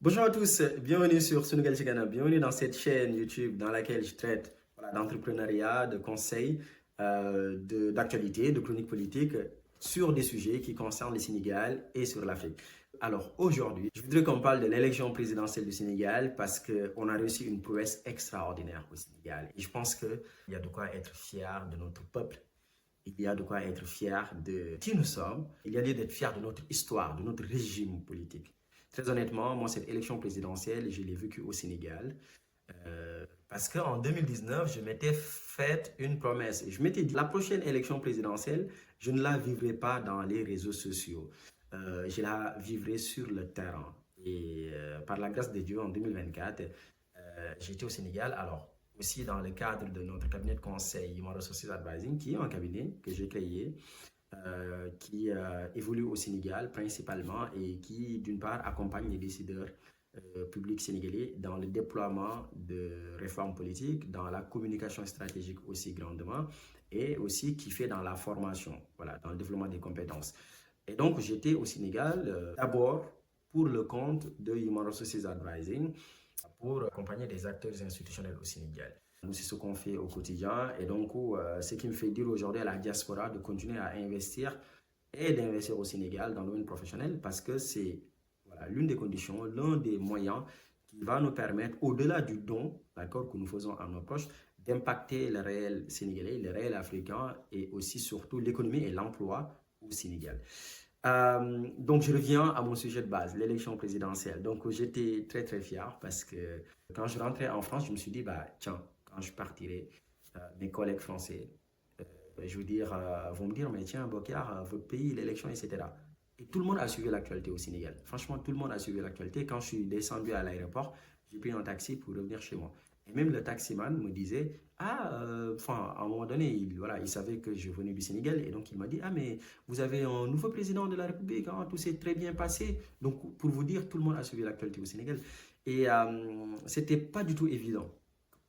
Bonjour à tous, bienvenue sur Sunugal Chicana, bienvenue dans cette chaîne YouTube dans laquelle je traite d'entrepreneuriat, de conseils, d'actualité, de chroniques politiques sur des sujets qui concernent le Sénégal et sur l'Afrique. Alors aujourd'hui, je voudrais qu'on parle de l'élection présidentielle du Sénégal parce qu'on a réussi une prouesse extraordinaire au Sénégal. Et je pense qu'il y a de quoi être fier de notre peuple. Il y a de quoi être fier de qui nous sommes. Il y a lieu d'être fier de notre histoire, de notre régime politique. Très honnêtement, moi, cette élection présidentielle, je l'ai vécue au Sénégal. Parce qu'en 2019, je m'étais fait une promesse. Et je m'étais dit, la prochaine élection présidentielle, je ne la vivrai pas dans les réseaux sociaux. Je la vivrai sur le terrain. Et par la grâce de Dieu, en 2024, j'étais au Sénégal. Alors, aussi dans le cadre de notre cabinet de conseil Human Resources Advising, qui est un cabinet que j'ai créé qui évolue au Sénégal principalement et qui, d'une part, accompagne les décideurs publics sénégalais dans le déploiement de réformes politiques, dans la communication stratégique aussi grandement, et aussi qui fait dans la formation, voilà, dans le développement des compétences. Et donc, j'étais au Sénégal d'abord pour le compte de Human Resources Advising, pour accompagner des acteurs institutionnels au Sénégal. Nous, c'est ce qu'on fait au quotidien et donc ce qui me fait dire aujourd'hui à la diaspora de continuer à investir et d'investir au Sénégal dans le domaine professionnel parce que c'est voilà, l'une des conditions, l'un des moyens qui va nous permettre, au-delà du don que nous faisons à nos proches, d'impacter le réel sénégalais, le réel africain et aussi surtout l'économie et l'emploi au Sénégal. Donc, je reviens à mon sujet de base, l'élection présidentielle. Donc, j'étais très, très fier parce que quand je rentrais en France, je me suis dit, bah, tiens, quand je partirai, mes collègues français, je veux dire, vont me dire, mais tiens, Bokar, votre pays, l'élection, etc. Et tout le monde a suivi l'actualité au Sénégal. Franchement, tout le monde a suivi l'actualité. Quand je suis descendu à l'aéroport, j'ai pris un taxi pour revenir chez moi. Et même le taximan me disait, enfin, à un moment donné, voilà, il savait que je venais du Sénégal. Et donc, il m'a dit, ah, mais vous avez un nouveau président de la République, hein, tout s'est très bien passé. Donc, pour vous dire, tout le monde a suivi l'actualité au Sénégal. Et c'était pas du tout évident.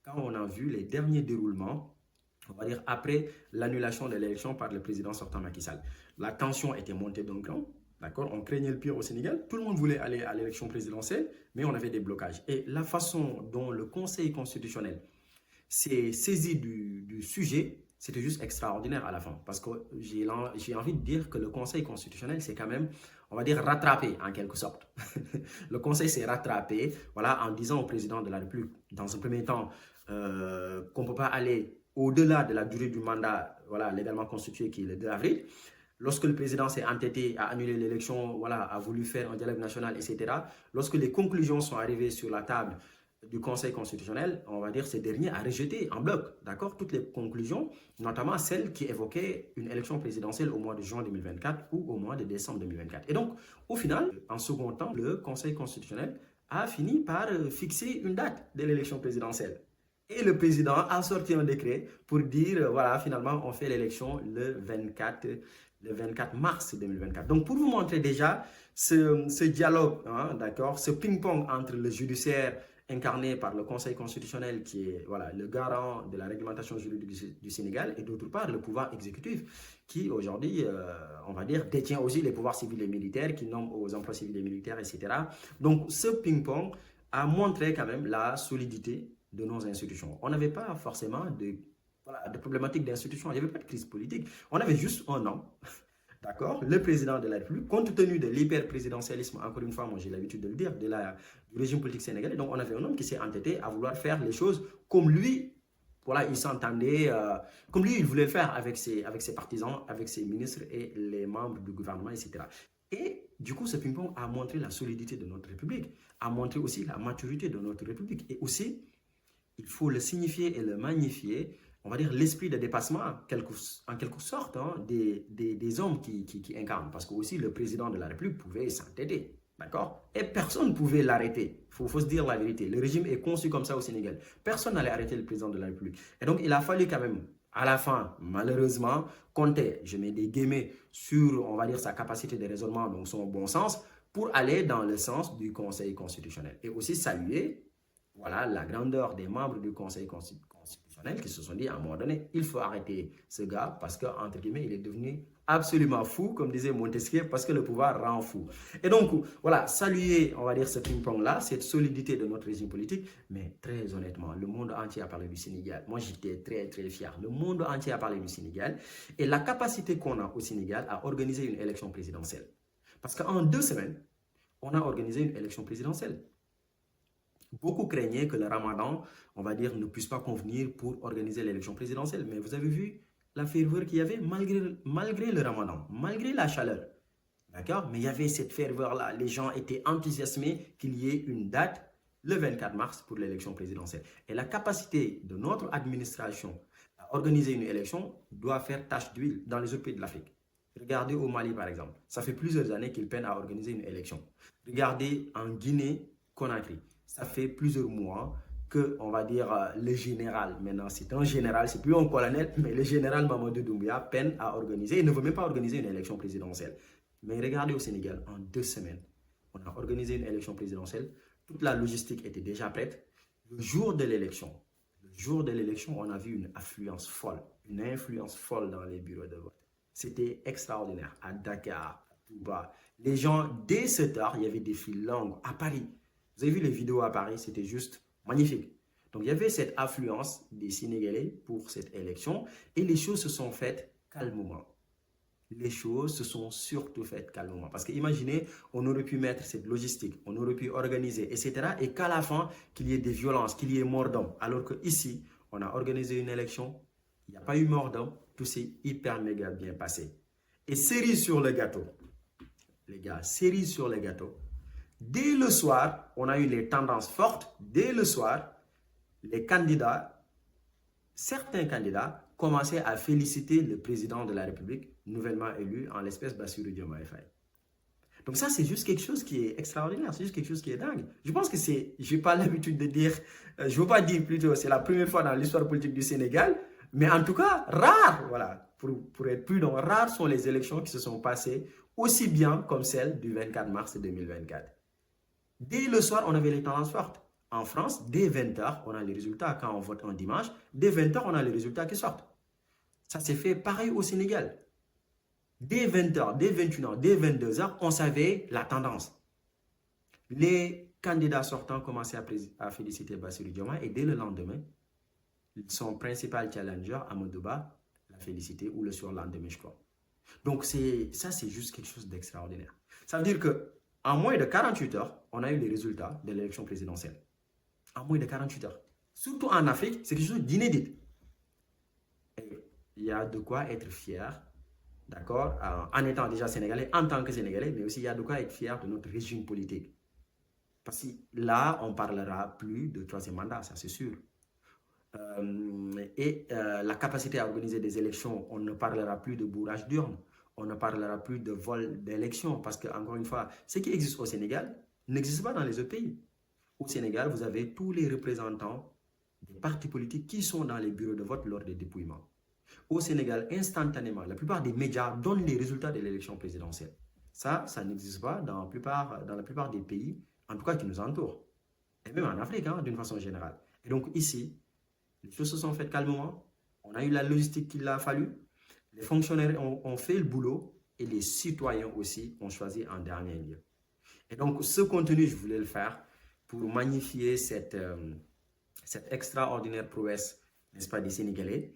Quand on a vu les derniers déroulements, on va dire après l'annulation de l'élection par le président sortant Macky Sall, la tension était montée d'un cran. D'accord. On craignait le pire au Sénégal. Tout le monde voulait aller à l'élection présidentielle, mais on avait des blocages. Et la façon dont le Conseil constitutionnel s'est saisi du sujet, c'était juste extraordinaire à la fin. Parce que j'ai envie de dire que le Conseil constitutionnel s'est quand même, on va dire, rattrapé en quelque sorte. Le Conseil s'est rattrapé, voilà, en disant au président de la République, dans un premier temps, qu'on ne peut pas aller au-delà de la durée du mandat, voilà, légalement constitué, qui est le 2 avril. Lorsque le président s'est entêté à annuler l'élection, voilà, a voulu faire un dialogue national, etc. Lorsque les conclusions sont arrivées sur la table du Conseil constitutionnel, on va dire ce dernier a rejeté en bloc, d'accord, toutes les conclusions, notamment celles qui évoquaient une élection présidentielle au mois de juin 2024 ou au mois de décembre 2024. Et donc, au final, en second temps, le Conseil constitutionnel a fini par fixer une date de l'élection présidentielle. Et le président a sorti un décret pour dire, voilà, finalement, on fait l'élection le 24 mars 2024. Donc, pour vous montrer déjà ce dialogue, hein, d'accord, ce ping-pong entre le judiciaire incarné par le Conseil constitutionnel, qui est voilà, le garant de la réglementation juridique du Sénégal, et d'autre part, le pouvoir exécutif, qui aujourd'hui, on va dire, détient aussi les pouvoirs civils et militaires, qui nomme aux emplois civils et militaires, etc. Donc, ce ping-pong a montré quand même la solidité de nos institutions. On n'avait pas forcément de problématiques d'institutions, il n'y avait pas de crise politique. On avait juste un homme, d'accord, le président de la République, compte tenu de l'hyper-présidentialisme, encore une fois, moi j'ai l'habitude de le dire, du régime politique sénégalais. Donc on avait un homme qui s'est entêté à vouloir faire les choses comme lui, voilà, il s'entendait, comme lui, il voulait le faire avec ses partisans, avec ses ministres et les membres du gouvernement, etc. Et du coup, ce ping-pong a montré la solidité de notre République, a montré aussi la maturité de notre République et aussi il faut le signifier et le magnifier, on va dire l'esprit de dépassement, en quelque sorte, hein, des hommes qui incarnent. Parce que aussi le président de la République pouvait s'entêter, d'accord. Et personne ne pouvait l'arrêter. Il faut se dire la vérité. Le régime est conçu comme ça au Sénégal. Personne n'allait arrêter le président de la République. Et donc, il a fallu quand même, à la fin, malheureusement, compter, je mets des guillemets, sur, on va dire, sa capacité de raisonnement, donc son bon sens, pour aller dans le sens du Conseil constitutionnel. Et aussi saluer voilà la grandeur des membres du Conseil constitutionnel qui se sont dit à un moment donné, il faut arrêter ce gars parce que, entre guillemets, il est devenu absolument fou, comme disait Montesquieu, parce que le pouvoir rend fou. Et donc, voilà, saluer, on va dire, ce ping-pong-là, cette solidité de notre régime politique, mais très honnêtement, le monde entier a parlé du Sénégal. Moi, j'étais très, très fier. Le monde entier a parlé du Sénégal et la capacité qu'on a au Sénégal à organiser une élection présidentielle. Parce qu'en 2 semaines, on a organisé une élection présidentielle. Beaucoup craignaient que le ramadan, on va dire, ne puisse pas convenir pour organiser l'élection présidentielle. Mais vous avez vu la ferveur qu'il y avait malgré le ramadan, malgré la chaleur. D'accord? Mais il y avait cette ferveur-là. Les gens étaient enthousiasmés qu'il y ait une date, le 24 mars, pour l'élection présidentielle. Et la capacité de notre administration à organiser une élection doit faire tache d'huile dans les autres pays de l'Afrique. Regardez au Mali, par exemple. Ça fait plusieurs années qu'ils peinent à organiser une élection. Regardez en Guinée-Conakry. Ça fait plusieurs mois que, on va dire, le général, maintenant c'est un général, c'est plus un colonel, mais le général Mamadou Doumbouya peine à organiser, il ne veut même pas organiser une élection présidentielle. Mais regardez au Sénégal, en 2 semaines, on a organisé une élection présidentielle, toute la logistique était déjà prête. Le jour de l'élection, on a vu une affluence folle, une influence folle dans les bureaux de vote. C'était extraordinaire, à Dakar, à Touba. Les gens, dès 7 heures, il y avait des files longues à Paris. Vous avez vu les vidéos à Paris, c'était juste magnifique. Donc, il y avait cette affluence des Sénégalais pour cette élection et les choses se sont faites calmement. Les choses se sont surtout faites calmement. Parce que imaginez, on aurait pu mettre cette logistique, on aurait pu organiser, etc. Et qu'à la fin, qu'il y ait des violences, qu'il y ait mort d'homme. Alors qu'ici, on a organisé une élection, il n'y a pas eu mort d'homme, tout s'est hyper méga bien passé. Et cerise sur le gâteau, les gars, cerise sur le gâteau. Dès le soir, on a eu les tendances fortes. Dès le soir, les candidats, certains candidats, commençaient à féliciter le président de la République, nouvellement élu, en l'espèce Bassirou Diomaye Faye. Donc ça, c'est juste quelque chose qui est extraordinaire, c'est juste quelque chose qui est dingue. Je pense que c'est, je n'ai pas l'habitude de dire, je ne veux pas dire plutôt, c'est la première fois dans l'histoire politique du Sénégal, mais en tout cas, rare, voilà, pour être prudent, rares sont les élections qui se sont passées aussi bien comme celle du 24 mars 2024. Dès le soir, on avait les tendances fortes. En France, dès 20h, on a les résultats quand on vote un dimanche. Dès 20h, on a les résultats qui sortent. Ça s'est fait pareil au Sénégal. Dès 20h, dès 21h, dès 22h, on savait la tendance. Les candidats sortants commençaient à féliciter Bassirou Diomaye et dès le lendemain, son principal challenger, Amadou Ba, l'a félicité ou le surlendemain, je crois. Donc ça, c'est juste quelque chose d'extraordinaire. Ça veut dire que en moins de 48 heures, on a eu les résultats de l'élection présidentielle. En moins de 48 heures. Surtout en Afrique, c'est quelque chose d'inédit. Il y a de quoi être fier, d'accord, en étant déjà sénégalais, en tant que sénégalais, mais aussi il y a de quoi être fier de notre régime politique. Parce que là, on ne parlera plus de 3e mandat, ça c'est sûr. La capacité à organiser des élections, on ne parlera plus de bourrage d'urnes. On ne parlera plus de vol d'élections parce que, encore une fois, ce qui existe au Sénégal n'existe pas dans les autres pays. Au Sénégal, vous avez tous les représentants des partis politiques qui sont dans les bureaux de vote lors des dépouillements. Au Sénégal, instantanément, la plupart des médias donnent les résultats de l'élection présidentielle. Ça n'existe pas dans la plupart des pays, en tout cas qui nous entourent. Et même en Afrique, hein, d'une façon générale. Et donc ici, les choses se sont faites calmement. On a eu la logistique qu'il a fallu. Les fonctionnaires ont fait le boulot et les citoyens aussi ont choisi en dernier lieu. Et donc, ce contenu, je voulais le faire pour magnifier cette extraordinaire prouesse, n'est-ce pas, des Sénégalais.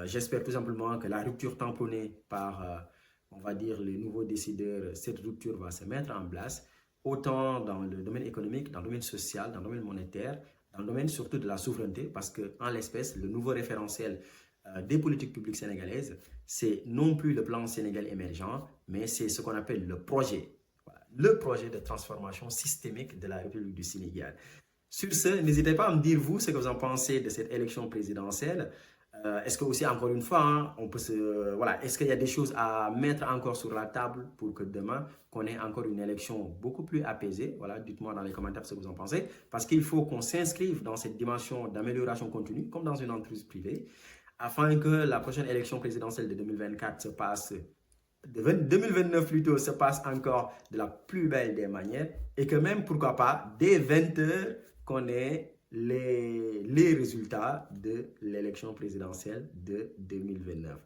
J'espère tout simplement que la rupture tamponnée par, on va dire, les nouveaux décideurs, cette rupture va se mettre en place, autant dans le domaine économique, dans le domaine social, dans le domaine monétaire, dans le domaine surtout de la souveraineté, parce qu'en l'espèce, le nouveau référentiel des politiques publiques sénégalaises, c'est non plus le plan Sénégal émergent, mais c'est ce qu'on appelle le projet. Voilà, le projet de transformation systémique de la République du Sénégal. Sur ce, n'hésitez pas à me dire, vous, ce que vous en pensez de cette élection présidentielle. Est-ce que aussi, encore une fois, hein, on peut voilà, est-ce qu'il y a des choses à mettre encore sur la table pour que demain, qu'on ait encore une élection beaucoup plus apaisée? Voilà, dites-moi dans les commentaires ce que vous en pensez. Parce qu'il faut qu'on s'inscrive dans cette dimension d'amélioration continue, comme dans une entreprise privée, afin que la prochaine élection présidentielle de 2024 se passe, de 2029 plutôt, se passe encore de la plus belle des manières et que même, pourquoi pas, dès 20h, qu'on ait les résultats de l'élection présidentielle de 2029.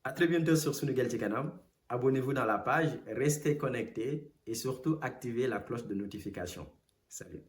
À très bientôt sur Sunugal ci Kanam. Abonnez-vous dans la page, restez connectés et surtout activez la cloche de notification. Salut.